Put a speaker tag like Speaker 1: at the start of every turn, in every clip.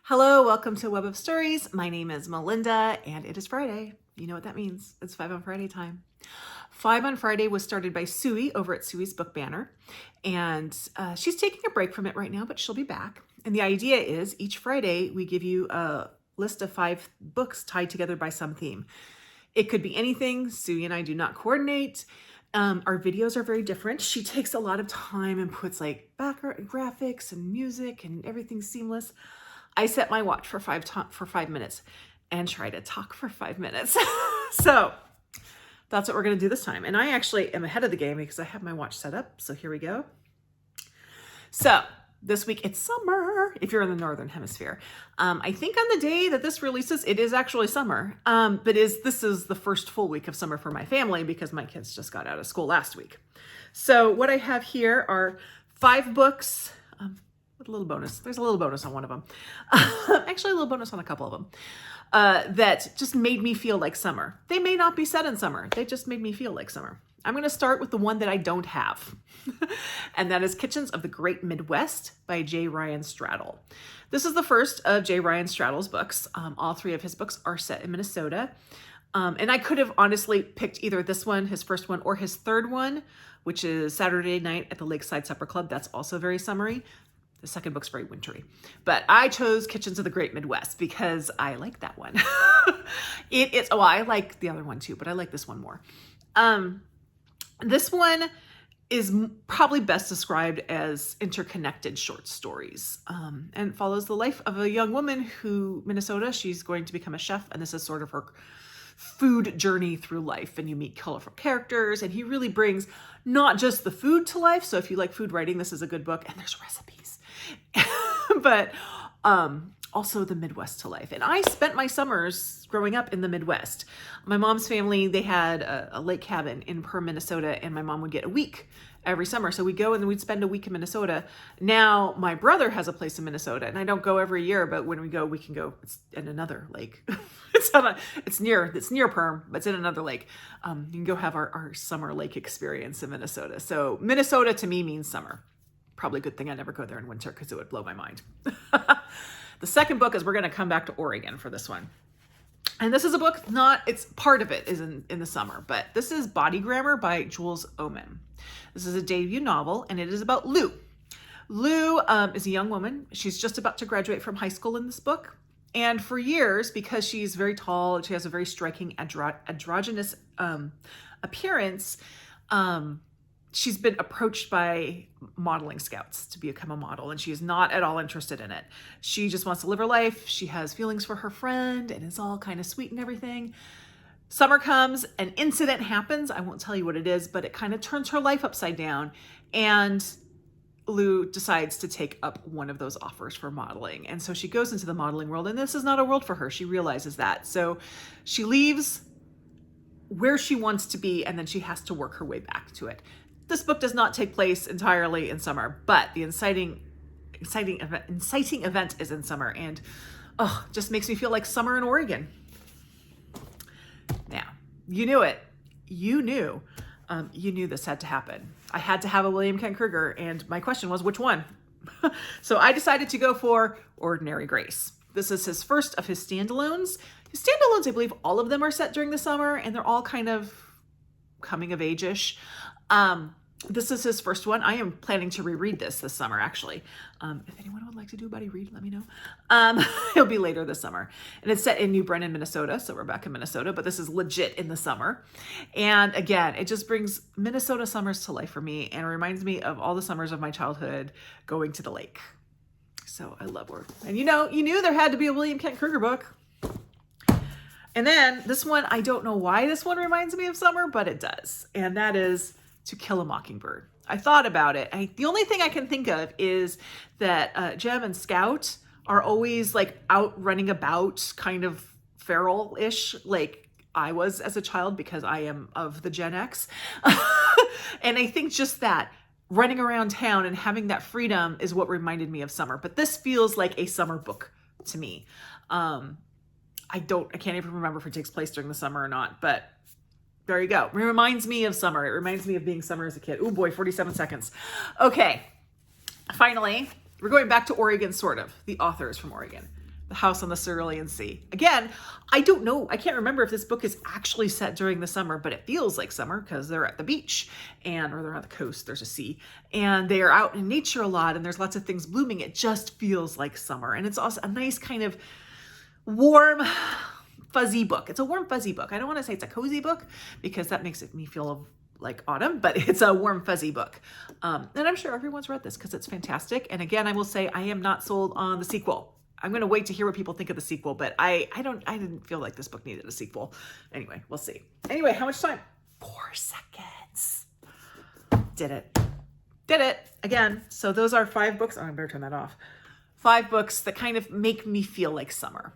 Speaker 1: Hello, welcome to Web of Stories. My name is Melinda and it is Friday. You know what that means. It's 5 on Friday time. 5 on Friday was started by Suey over at Suey's Book Banner. And she's taking a break from it right now, but she'll be back. And the idea is each Friday we give you a list of 5 books tied together by some theme. It could be anything. Suey and I do not coordinate. Our videos are very different. She takes a lot of time and puts like background graphics and music and everything seamless. I set my watch for 5 minutes and try to talk for 5 minutes. So that's what we're going to do this time. And I actually am ahead of the game because I have my watch set up. So here we go. So this week it's summer if you're in the Northern Hemisphere. I think on the day that this releases, it is actually summer. But this is the first full week of summer for my family because my kids just got out of school last week. So what I have here are 5 books. With a little bonus. There's a little bonus on one of them. Actually, a little bonus on a couple of them. That just made me feel like summer. They may not be set in summer. They just made me feel like summer. I'm going to start with the one that I don't have. And that is Kitchens of the Great Midwest by J. Ryan Straddle. This is the first of J. Ryan Straddle's books. All 3 of his books are set in Minnesota. And I could have honestly picked either this one, his first one, or his third one, which is Saturday Night at the Lakeside Supper Club. That's also very summery. The second book's very wintry, but I chose Kitchens of the Great Midwest because I like that one. I like the other one too, but I like this one more. This one is probably best described as interconnected short stories, and follows the life of a young woman who, Minnesota, she's going to become a chef, and this is sort of her food journey through life, and you meet colorful characters, and he really brings not just the food to life. So if you like food writing, this is a good book, and there's recipes. But also the Midwest to life. And I spent my summers growing up in the Midwest. My mom's family, they had a lake cabin in Perm, Minnesota, and my mom would get a week every summer. So we'd go and we'd spend a week in Minnesota. Now my brother has a place in Minnesota, and I don't go every year, but when we go, we can go. It's in another lake. It's near Perm, but it's in another lake. You can go have our summer lake experience in Minnesota. So Minnesota to me means summer. Probably a good thing I never go there in winter because it would blow my mind. The second book is we're going to come back to Oregon for this one. And this is a book, it's part of it is in the summer, but this is Body Grammar by Jules Oman. This is a debut novel, and it is about Lou. Lou is a young woman. She's just about to graduate from high school in this book. And for years, because she's very tall and she has a very striking androgynous appearance, she's been approached by modeling scouts to become a model, and she's not at all interested in it. She just wants to live her life. She has feelings for her friend, and it's all kind of sweet and everything. Summer comes, an incident happens. I won't tell you what it is, but it kind of turns her life upside down. And Lou decides to take up one of those offers for modeling. And so she goes into the modeling world, and this is not a world for her. She realizes that. So she leaves where she wants to be, and then she has to work her way back to it. This book does not take place entirely in summer, but the inciting event is in summer, and just makes me feel like summer in Oregon. Now, you knew it. You knew this had to happen. I had to have a William Kent Kruger, and my question was, which one? So I decided to go for Ordinary Grace. This is his first of his standalones. His standalones, I believe all of them are set during the summer, and they're all kind of coming of age-ish. This is his first one. I am planning to reread this summer, actually. If anyone would like to do a buddy read, let me know. It'll be later this summer. And it's set in New Brennan, Minnesota. So we're back in Minnesota, but this is legit in the summer. And again, it just brings Minnesota summers to life for me, and it reminds me of all the summers of my childhood going to the lake. So I love her. And you knew there had to be a William Kent Kruger book. And then this one, I don't know why this one reminds me of summer, but it does. And that is To Kill a Mockingbird. I thought about it. The only thing I can think of is that Jem and Scout are always like out running about, kind of feral-ish, like I was as a child because I am of the Gen X. And I think just that, running around town and having that freedom is what reminded me of summer. But this feels like a summer book to me. I can't even remember if it takes place during the summer or not, but there you go. It reminds me of summer. It reminds me of being summer as a kid. Oh boy, 47 seconds. Okay, finally, we're going back to Oregon, sort of. The author is from Oregon. The House on the Cerulean Sea. Again, I don't know. I can't remember if this book is actually set during the summer, but it feels like summer because they're at the beach or they're on the coast. There's a sea and they are out in nature a lot and there's lots of things blooming. It just feels like summer. And it's also a nice kind of warm, fuzzy book. It's a warm, fuzzy book. I don't want to say it's a cozy book because that makes me feel like autumn, but it's a warm, fuzzy book. And I'm sure everyone's read this because it's fantastic. And again, I will say I am not sold on the sequel. I'm going to wait to hear what people think of the sequel, but I didn't feel like this book needed a sequel. Anyway, we'll see. Anyway, how much time? 4 seconds. Did it. Did it. Again, so those are 5 books. Oh, I better turn that off. 5 books that kind of make me feel like summer.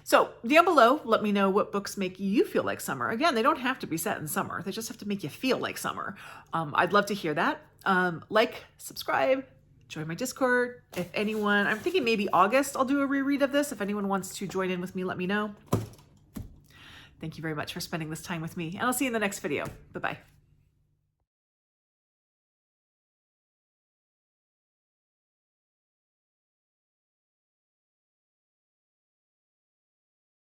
Speaker 1: So down below, let me know what books make you feel like summer. Again, they don't have to be set in summer. They just have to make you feel like summer. I'd love to hear that. Like, subscribe, join my Discord. If anyone, I'm thinking maybe August, I'll do a reread of this. If anyone wants to join in with me, let me know. Thank you very much for spending this time with me, and I'll see you in the next video. Bye-bye.